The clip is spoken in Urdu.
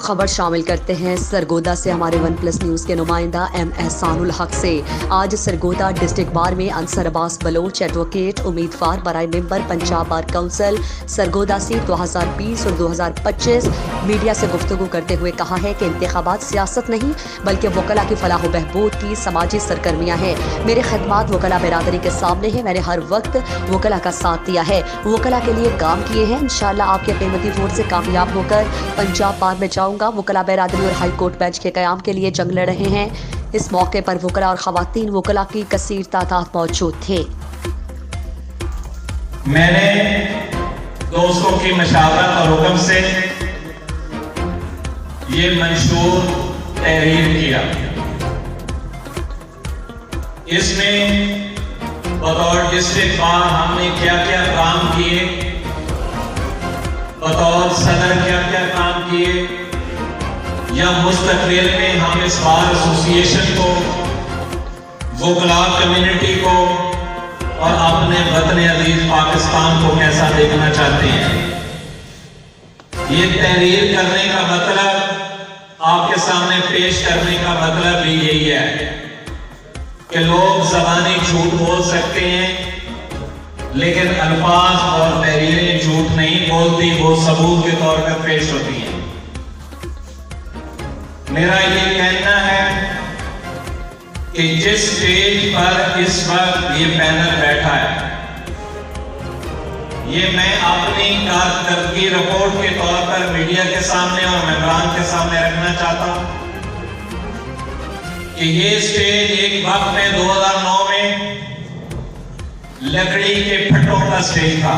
خبر شامل کرتے ہیں سرگودا سے ہمارے ون پلس نیوز کے نمائندہ ایم احسان الحق سے۔ آج سرگودا ڈسٹرکٹ بار میں انصر عباس بلوچ ایڈوکیٹ امیدوار برائے ممبر پنجاب بار کونسل سرگودا سے 2020 اور 2025 میڈیا سے گفتگو کرتے ہوئے کہا ہے کہ انتخابات سیاست نہیں بلکہ وکلاء کی فلاح و بہبود کی سماجی سرگرمیاں ہیں۔ میرے خدمات وکلاء برادری کے سامنے ہیں، میں نے ہر وقت وکلاء کا ساتھ دیا ہے، وکلاء کے لیے کام کیے ہیں۔ انشاءاللہ آپ کے قیمتی ووٹ سے کامیاب ہو کر پنجاب بار میں جاؤں گا۔ وکلاء برادری اور ہائی کورٹ بینچ کے قیام کے لیے جنگ لڑ رہے ہیں۔ اس موقع پر وکلاء اور خواتین وکلاء کی کثیر تعداد موجود تھے۔ میں نے دوستوں کی مشاورت اور حکم سے یہ منشور تحریر کیا۔ اس میں بطور ڈسٹرکٹ بار ہم نے کیا کیا کام کیے، بطور صدر کیا کیا کام کیے، یا مستقبل میں ہم اس بار ایسوسی ایشن کو، وکلاء کمیونٹی کو اور اپنے وطن عزیز پاکستان کو کیسا دیکھنا چاہتے ہیں۔ یہ تحریر کرنے کا مطلب، آپ کے سامنے پیش کرنے کا مطلب بھی یہی ہے کہ لوگ زبانی جھوٹ بول سکتے ہیں لیکن الفاظ اور تحریریں جھوٹ نہیں بولتی، وہ ثبوت کے طور پر پیش ہوتی ہیں۔ میرا یہ کہنا ہے کہ جس سٹیج پر اس وقت یہ پینل بیٹھا ہے، یہ میں اپنی کارکردگی رپورٹ کے طور پر میڈیا کے سامنے اور ممبران کے سامنے رکھنا چاہتا ہوں کہ یہ سٹیج ایک وقت میں 2009 میں لکڑی کے پھٹوں کا سٹیج تھا۔